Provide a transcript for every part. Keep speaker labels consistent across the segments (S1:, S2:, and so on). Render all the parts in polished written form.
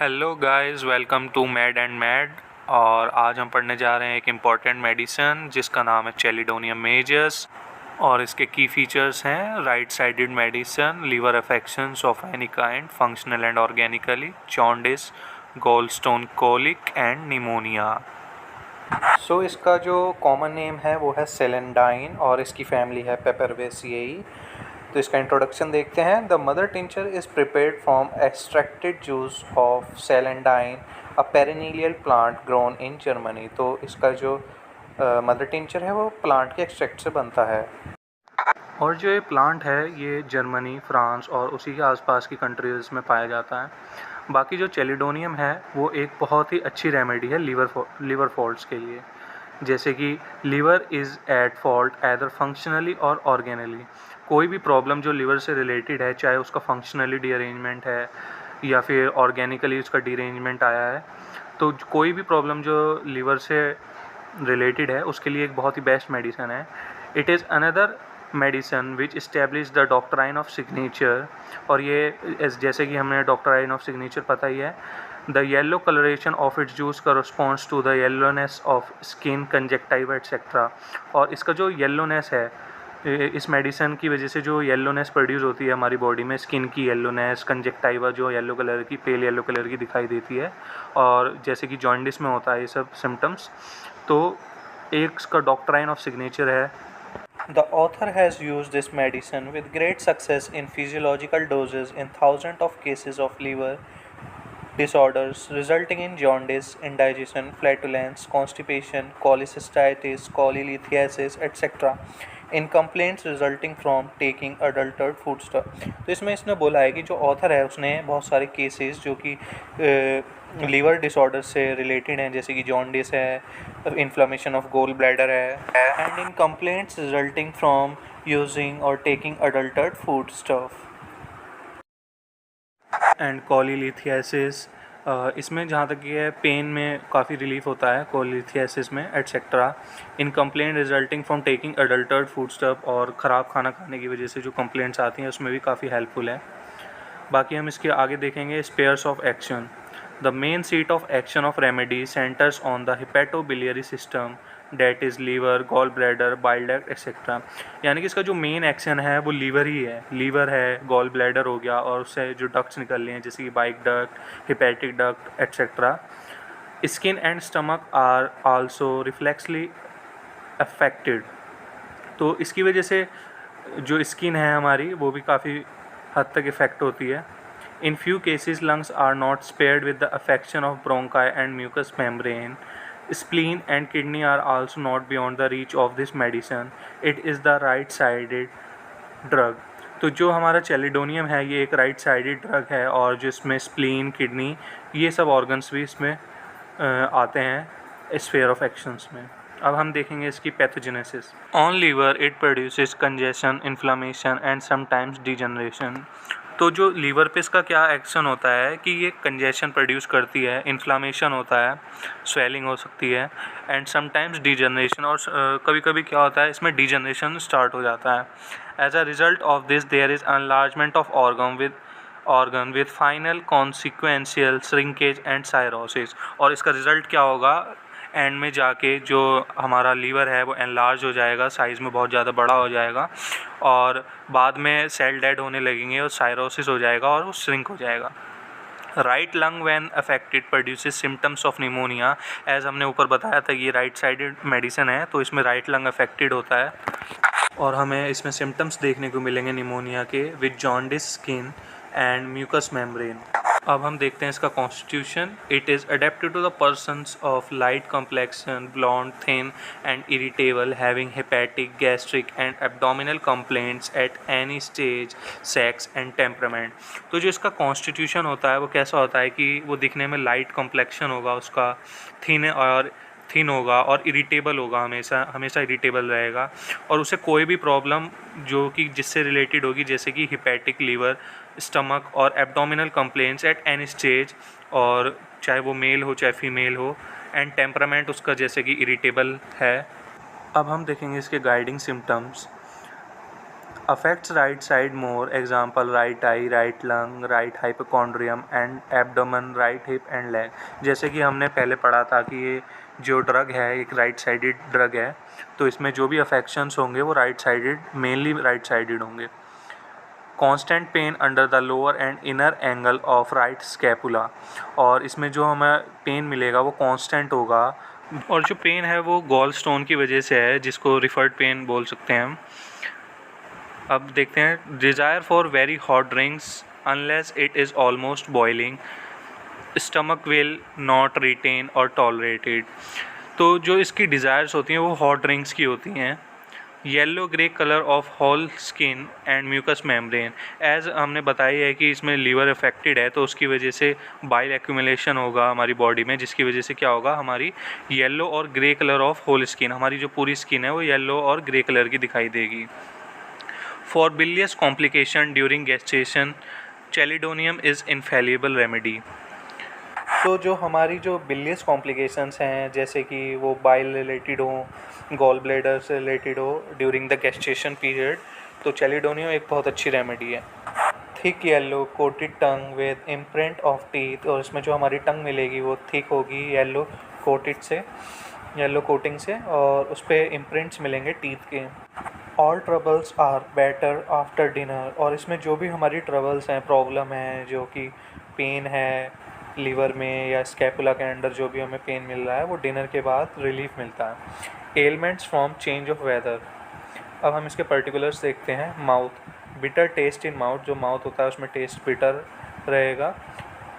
S1: Hello guys, welcome to mad and mad. और आज हम पढ़ने जा रहे हैं एक इम्पॉर्टेंट मेडिसिन जिसका नाम है चैलिडोनियम मेजस। और इसके की फीचर्स हैं right sided medicine, liver affections of any kind, functional and organically, jaundice, gallstone colic and pneumonia. So इसका जो कॉमन नेम है वो है सेलेंडाइन और इसकी फैमिली है पेपरवेसिएई। तो इसका इंट्रोडक्शन देखते हैं। The mother tincture is prepared from extracted juice of celandine, a perennial plant grown in Germany. तो इसका जो मदर टिंचर है वो प्लांट के एक्सट्रैक्ट से बनता है। और जो ये प्लांट है ये जर्मनी, फ्रांस और उसी के आसपास की कंट्रीज़ में पाया जाता है। बाकी जो चैलिडोनियम है वो एक बहुत ही अच्छी रेमेडी है लीवर फॉल्ट्स के लिए। जैसे कि liver is at fault either functionally और ऑर्गेनली। कोई भी प्रॉब्लम जो लीवर से रिलेटेड है, चाहे उसका फंक्शनली डीअरेंजमेंट है या फिर ऑर्गेनिकली उसका डीअरेंजमेंट आया है, तो कोई भी प्रॉब्लम जो लीवर से रिलेटेड है उसके लिए एक बहुत ही बेस्ट मेडिसिन है। It is another medicine which establish the doctrine of signature. और ये जैसे कि हमें डॉक्ट्राइन ऑफ सिग्नेचर पता ही है, the yellow colouration of its juice corresponds to the yellowness of skin, conjunctiva etcetera. और इसका जो येलोनेस है, इस मेडिसिन की वजह से जो येलोनेस प्रोड्यूस होती है हमारी बॉडी में, स्किन की येलोनेस, कंजक्टाइवा जो येलो कलर की, पेल येलो कलर की दिखाई देती है, और जैसे कि जॉन्डिस में होता है ये सब सिम्टम्स, तो एक इसका डॉक्ट्राइन ऑफ सिग्नेचर है। The author has used this medicine with great success in physiological doses in thousands of cases of liver disorders resulting in jaundice, indigestion, flatulence, constipation, cholecystitis, cholelithiasis, etc. in complaints resulting from taking adulterated foodstuff। तो इसमें इसने बोला है कि जो author है उसने बहुत सारे केसेस जो कि लीवर डिसऑर्डर से रिलेटेड हैं, जैसे कि जॉन्डिस है, इन्फ्लामेशन ऑफ गोल ब्लैडर है, and in complaints resulting from using और taking adulterated food stuff and cholelithiasis. इसमें जहाँ तक ये है, पेन में काफ़ी रिलीफ होता है कोलिलिथियासिस में etcetera. In complaint resulting from taking adulterated food stuff, और ख़राब खाना खाने की वजह से जो कंप्लेंट्स आती हैं उसमें भी काफ़ी हेल्पफुल है। बाकी हम इसके आगे देखेंगे spheres of action. The main seat of action of remedy centres on the hepatobiliary system, that is liver, gall bladder, bile duct etcetera. यानी कि इसका जो मेन एक्शन है वो लीवर ही है। लीवर है, गॉल ब्लैडर हो गया, और उससे जो डक्ट्स निकल रही हैं जैसे कि bile duct, hepatic duct etcetera. Skin and stomach are also reflexly affected. तो इसकी वजह से जो स्किन है हमारी वो भी काफ़ी हद तक इफ़ेक्ट होती है। In few cases, lungs are not spared with the affection of bronchi and mucous membrane. Spleen and kidney are also not beyond the reach of this medicine. It is the right-sided drug. तो जो हमारा चैलिडोनियम है ये एक right sided drug है, और जिसमें spleen, kidney, ये सब ऑर्गन्स भी इसमें आते हैं स्फेयर ऑफ एक्शंस में। अब हम देखेंगे इसकी pathogenesis. On liver it produces congestion, inflammation and sometimes degeneration. तो जो लीवर पे इसका क्या एक्शन होता है कि ये कंजेशन प्रोड्यूस करती है, इन्फ्लामेशन होता है, स्वेलिंग हो सकती है, एंड समटाइम्स डिजनरेशन, और कभी कभी क्या होता है इसमें डिजनरेशन स्टार्ट हो जाता है। As a result of this there is enlargement of organ with final consequential shrinkage and cirrhosis. और इसका रिजल्ट क्या होगा, एंड में जाके जो हमारा लीवर है वो एनलार्ज हो जाएगा, साइज़ में बहुत ज़्यादा बड़ा हो जाएगा, और बाद में सेल डेड होने लगेंगे और साइरोसिस हो जाएगा और वो श्रिंक हो जाएगा। Right lung when affected produces symptoms of pneumonia. As हमने ऊपर बताया था ये राइट साइडेड मेडिसिन है, तो इसमें राइट लंग अफेक्टेड होता है और हमें इसमें सिम्टम्स देखने को मिलेंगे निमोनिया के, with jaundice skin and mucous membrane. अब हम देखते हैं इसका constitution. It is adapted to the persons of light complexion, blond, thin and irritable, having hepatic, gastric and abdominal complaints at any stage, sex and temperament. तो जो इसका constitution होता है वो कैसा होता है कि वो दिखने में लाइट कम्प्लेक्शन होगा उसका, थिन होगा और इरिटेबल होगा, हमेशा इरिटेबल रहेगा, और उसे कोई भी प्रॉब्लम जो कि जिससे रिलेटेड होगी, जैसे कि हिपैटिक, लीवर, स्टमक और abdominal complaints at any stage, और चाहे वो मेल हो चाहे फीमेल हो, एंड टेम्परामेंट उसका जैसे कि इरिटेबल है। अब हम देखेंगे इसके guiding symptoms. affects right side more, example right eye, right lung, right hypochondrium and abdomen, right hip and leg। जैसे कि हमने पहले पढ़ा था कि ये जो ड्रग है एक राइट साइडेड ड्रग है, तो इसमें जो भी अफेक्शंस होंगे वो right sided, mainly right sided होंगे। Constant pain under the lower and inner angle of right scapula, और इसमें जो हमें पेन मिलेगा वो कांस्टेंट होगा, और जो पेन है वो गॉल स्टोन की वजह से है, जिसको रिफर्ड पेन बोल सकते हैं हम। अब देखते हैं, desire for very hot drinks unless it is almost boiling, stomach will not retain और टॉलरेटेड। तो जो इसकी डिज़ायर्स होती हैं वो हॉट ड्रिंक्स की होती हैं। Yellow grey colour of whole skin and mucous membrane, as हमने बताई है कि इसमें लीवर अफेक्टेड है, तो उसकी वजह से बाइल एक्यूमुलेशन होगा हमारी बॉडी में, जिसकी वजह से क्या होगा, हमारी येलो और grey colour of whole skin, हमारी जो पूरी स्किन है वो येलो और ग्रे कलर की दिखाई देगी। For bilious complication during gestation chelidonium is infallible remedy. तो जो हमारी जो बिलियस कॉम्प्लिकेशंस हैं, जैसे कि वो बाइल रिलेटेड हो, गॉल ब्लैडर से रिलेटेड हो ड्यूरिंग द गेस्टेशन पीरियड, तो चैलिडोनियम एक बहुत अच्छी रेमेडी है। Thick yellow coated tongue with imprint of teeth, और इसमें जो हमारी टंग मिलेगी वो थिक होगी येलो कोटेड से, येलो कोटिंग से, और उस पर इम्प्रिंट्स मिलेंगे टीथ के। All troubles are better after dinner, और इसमें जो भी हमारी ट्रबल्स हैं, प्रॉब्लम है, जो कि पेन है लीवर में या स्कैपुला के अंदर जो भी हमें पेन मिल रहा है, वो डिनर के बाद रिलीफ मिलता है। Elements from change of weather, अब हम इसके पर्टिकुलर्स देखते हैं। Mouth, bitter taste in mouth, जो माउथ होता है उसमें टेस्ट बिटर रहेगा।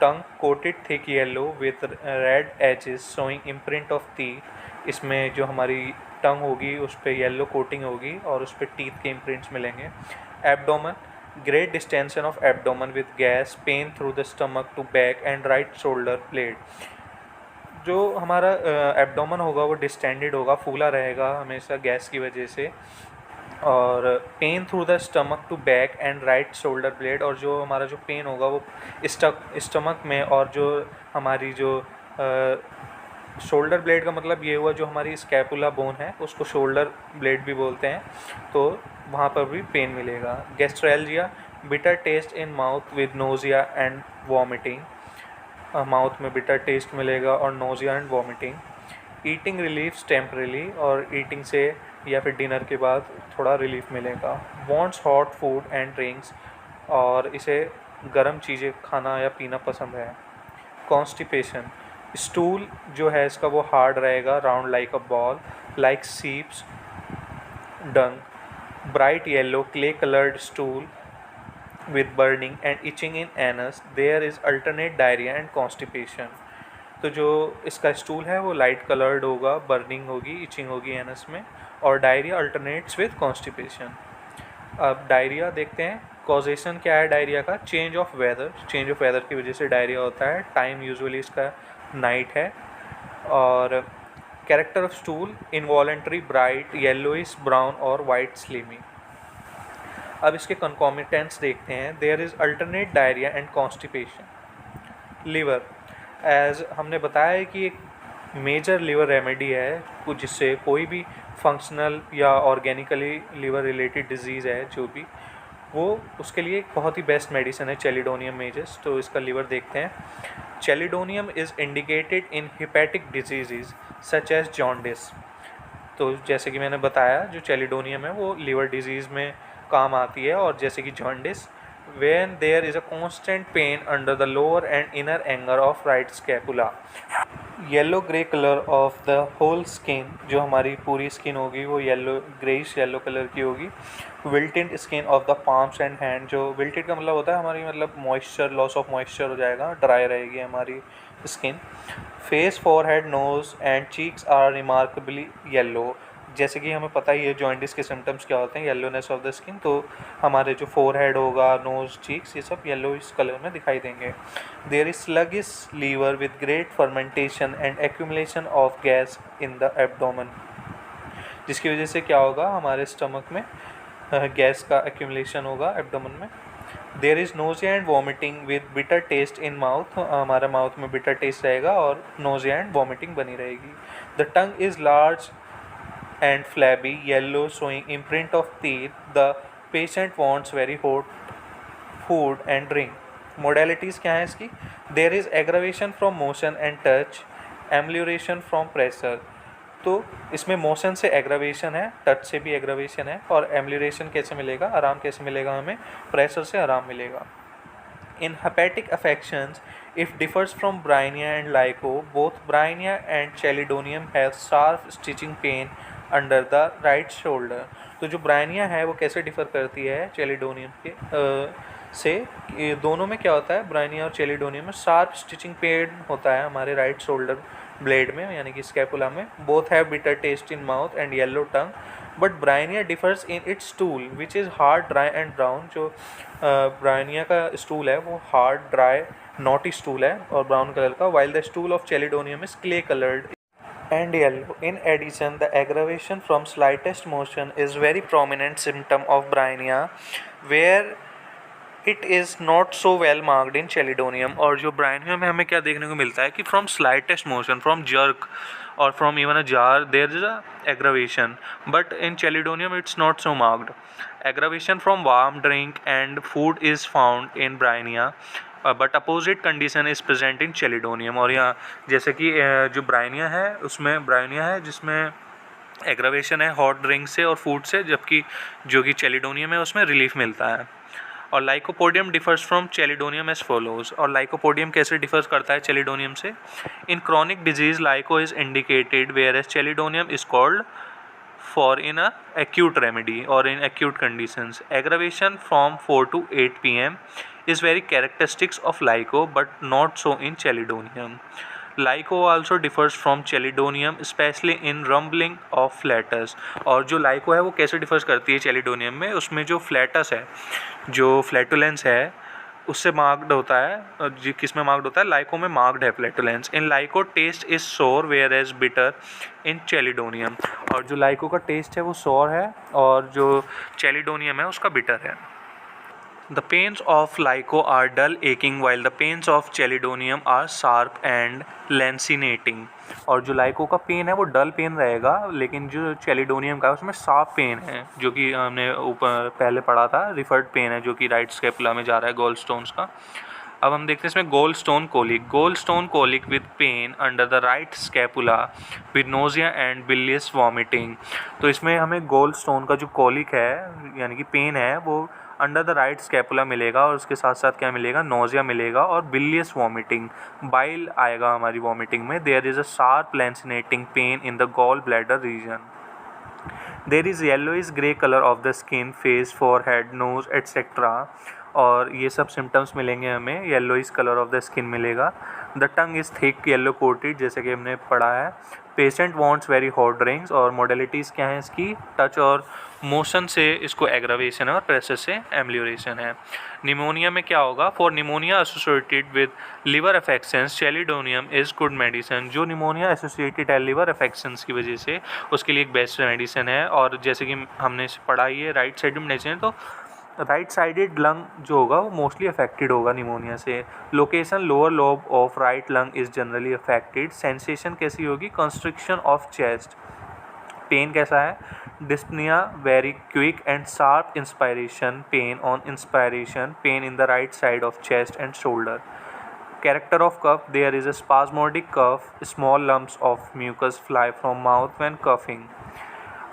S1: Tongue coated thick yellow with red edges showing imprint of teeth, इसमें जो हमारी टंग होगी उस पर येलो कोटिंग होगी और उस पर टीथ के इम्प्रिंट्स मिलेंगे। Abdomen, great distension of abdomen with gas, pain through the stomach to back and right shoulder blade, जो हमारा एब्डोमन होगा वो डिस्टेंडेड होगा, फूला रहेगा हमेशा गैस की वजह से, और pain through the stomach to back and right shoulder blade, और जो हमारा जो पेन होगा वो स्टमक में, और जो हमारी जो शोल्डर ब्लेड का मतलब ये हुआ जो हमारी स्कैपुला बोन है उसको शोल्डर ब्लेड भी बोलते हैं, तो वहाँ पर भी पेन मिलेगा। Gastralgia, bitter taste in mouth with nausea and vomiting, mouth में बिटर टेस्ट मिलेगा और nausea and vomiting. Eating relief temporarily, और ईटिंग से या फिर डिनर के बाद थोड़ा रिलीफ मिलेगा। Wants hot food and drinks, और इसे गर्म चीज़ें खाना या पीना पसंद है। कॉन्स्टिपेशन, स्टूल जो है इसका वो हार्ड रहेगा, round like a ball, like sheep's dung. Bright yellow clay coloured stool with burning and itching in anus, there is alternate diarrhea and constipation। तो जो इसका स्टूल है वो लाइट कलर्ड होगा, बर्निंग होगी, इचिंग होगी एनस में, और डायरिया अल्टरनेट्स विद कॉन्स्टिपेशन। अब डायरिया देखते हैं, कॉजेशन क्या है डायरिया का, change of weather, change of weather की वजह से डायरिया होता है, टाइम यूजुअली इसका नाइट है, और character of stool involuntary bright yellowish brown और वाइट स्लिमी। अब इसके कंकॉमिटेंट्स देखते हैं। There is alternate diarrhoea and constipation. Liver, as हमने बताया है कि एक मेजर लिवर रेमेडी है, जिससे कोई भी फंक्शनल या ऑर्गेनिकली लिवर रिलेटेड डिजीज़ है जो भी, वो उसके लिए एक बहुत ही बेस्ट मेडिसिन है चैलिडोनियम मेजस। तो इसका लिवर देखते हैं। Chelidonium is indicated in hepatic disease such as jaundice. तो जैसे कि मैंने बताया जो चैलिडोनियम है वो लिवर डिजीज़ में काम आती है, और जैसे कि jaundice, when there is a constant pain under the lower and inner angle of right scapula। Yellow grey colour of the whole skin, जो हमारी पूरी स्किन होगी वो येलो ग्रेइश येलो कलर की होगी। Wilted skin of the palms and hand, जो wilted का मतलब होता है हमारी मतलब मॉइस्चर, लॉस ऑफ मॉइस्चर हो जाएगा, ड्राई रहेगी हमारी skin. Face, forehead, nose and cheeks are remarkably yellow, जैसे कि हमें पता ही है जॉइंटिस के सिम्टम्स क्या होते हैं, येलोनेस ऑफ द स्किन, तो हमारे जो फोरहेड होगा, नोज, चीक्स, ये सब येलो इस कलर में दिखाई देंगे। There is sluggish liver with great fermentation and accumulation of gas in the abdomen, जिसकी वजह से क्या होगा, हमारे स्टमक में गैस का एक्यूमुलेशन होगा एब्डोमेन में। There is nausea and vomiting with bitter taste in mouth, हमारे माउथ में बिटर टेस्ट रहेगा और नोजिया एंड वॉमिटिंग बनी रहेगी। The tongue is large and flabby, yellow, showing imprint of teeth. The patient wants very hot food and drink. Modalities क्या है इसकी? There is aggravation from motion and touch, amelioration from pressure. तो इसमें motion से aggravation है, touch से भी aggravation है, और एम्ब्ल्यूरेशन कैसे मिलेगा, आराम कैसे मिलेगा हमें? प्रेशर से आराम मिलेगा। In hepatic affections, if differs from Bryennia and Lyco, both Bryennia and Chelidonium have sharp stitching pain under the right shoulder। तो जो ब्रायनिया है वो कैसे डिफ़र करती है चेलिडोनियम के से? ये दोनों में क्या होता है, ब्रायनिया और चेलिडोनियम में शार्प स्टिचिंग पेन होता है हमारे राइट शोल्डर ब्लेड में, यानी कि स्कैपुला में। Both have bitter taste in mouth and yellow tongue, but Bryonia differs in its stool which is hard, dry and brown. जो ब्रायनिया का स्टूल है वो हार्ड, ड्राई, नॉटी स्टूल है और ब्राउन कलर का, while the stool of chelidonium is clay coloured and yellow. In addition, the aggravation from slightest motion is very prominent symptom of Bryennia, where it is not so well marked in Chelidonium। और जो Bryennia में हमें क्या देखने को मिलता है कि from slightest motion, from jerk or from even a jar, there is a aggravation, but in Chelidonium it's not so marked। Aggravation from warm drink and food is found in Bryennia, but opposite condition is present in Chelidonium. और यहाँ जैसे कि जो Bryonia है उसमें Bryonia है जिसमें aggravation है हॉट ड्रिंक से और फूड से, जबकि जो कि चेलिडोनियम है उसमें रिलीफ मिलता है। और lycopodium differs from chelidonium as follows. और लाइकोपोडियम कैसे डिफर्स करता है चेलिडोनियम से? In chronic disease lyco is indicated whereas chelidonium is called for in a acute remedy or in acute conditions। Aggravation from 4 to 8 pm is very characteristics of Lyco but not so in Chelidonium। Lyco also differs from Chelidonium especially in rumbling of flatus। और जो Lyco है वो कैसे differs करती है Chelidonium में? उसमें जो flatus है, जो flatulence है, उससे मार्क्ड होता है। जी किस में मार्क्ड होता है? लाइको में मार्क्ड है flatulence. In Lyco taste is sour whereas bitter in Chelidonium. और जो लाइको का टेस्ट है वो सोर है और जो चेलिडोनियम है उसका बिटर है। The pains of Lyco are dull aching while the pains of Chelidonium are sharp and lancinating। और जो लाइको का पेन है वो डल पेन रहेगा, लेकिन जो चेलिडोनियम का है उसमें शार्प पेन है, जो कि हमने ऊपर पहले पढ़ा था, रिफर्ड पेन है जो कि राइट स्कैपुला में जा रहा है, गोल स्टोन्स का। अब हम देखते हैं इसमें gallstone colic. Gallstone colic with pain under the right scapula with nausea and bilious vomiting. तो इसमें हमें गोल स्टोन का जो कोलिक है यानी कि पेन है वो अंडर द राइट स्कैपुला मिलेगा, और उसके साथ साथ क्या मिलेगा? नोजिया मिलेगा और बिलियस वॉमिटिंग, बाइल आएगा हमारी वॉमिटिंग में। There is a sharp lancinating pain in the gallbladder region. There is yellowish grey colour of the skin, face, forehead, nose et cetera. और ये सब सिम्टम्स मिलेंगे हमें, yellowish colour of the skin मिलेगा। The tongue is thick yellow coated, जैसे कि हमने पढ़ा है। Patient wants very hot drinks. और मॉडलिटीज़ क्या हैं इसकी? टच और मोशन से इसको एग्रावेशन है और प्रेशर से एम्ब्ल्यूरेशन है। निमोनिया में क्या होगा? For pneumonia associated with liver affections chelidonium is good medicine. जो निमोनिया एसोसिएटेड है लिवर अफेक्शंस की वजह से उसके लिए एक बेस्ट मेडिसिन है। और जैसे कि हमने पढ़ा ही है राइट साइड में मेडिसिन, तो राइट साइडेड लंग जो होगा वो मोस्टली अफेक्टेड होगा निमोनिया से। Location lower lobe of right lung is generally affected. Sensation कैसी होगी? Constriction of chest. पेन कैसा है? Dyspnoea, very quick and sharp inspiration, pain on inspiration, pain in the right side of chest and shoulder. Character of cough, there is a spasmodic cough, small lumps of mucus fly from mouth when coughing.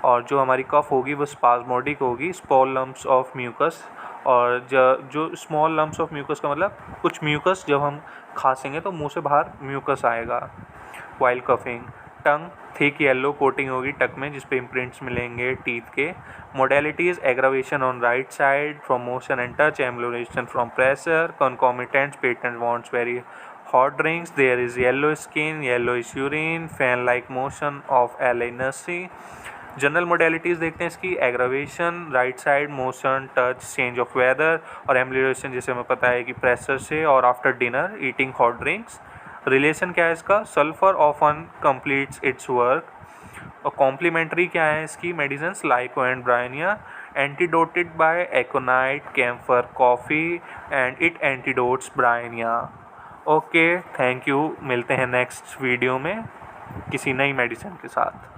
S1: और जो हमारी कफ होगी वो spasmodic होगी, small lumps of mucus. और जो small lumps of mucus का मतलब कुछ म्यूकस जब हम खांसेंगे तो मुंह से बाहर म्यूकस आएगा while coughing. Tongue thick yellow coating होगी टक में, जिस पे इम्प्रिंट्स मिलेंगे टीथ के। Modalities aggravation on right side from motion and touch, amelioration from pressure, concomitant patient wants very hot drinks, there is yellow skin, yellowish urine, fan like motion of aliency। General modalities देखते हैं इसकी, aggravation, right side, motion, touch, change of weather, और amelioration जैसे हमें पता है कि pressure से, और after dinner eating hot drinks. Relation क्या है इसका? Sulphur often completes its work. और कॉम्प्लीमेंट्री क्या है इसकी medicine? Lyco and bryonia, antidoted by aconite, camphor, coffee and it antidotes bryonia. Okay, thank you. मिलते हैं नेक्स्ट वीडियो में किसी नई मेडिसिन के साथ।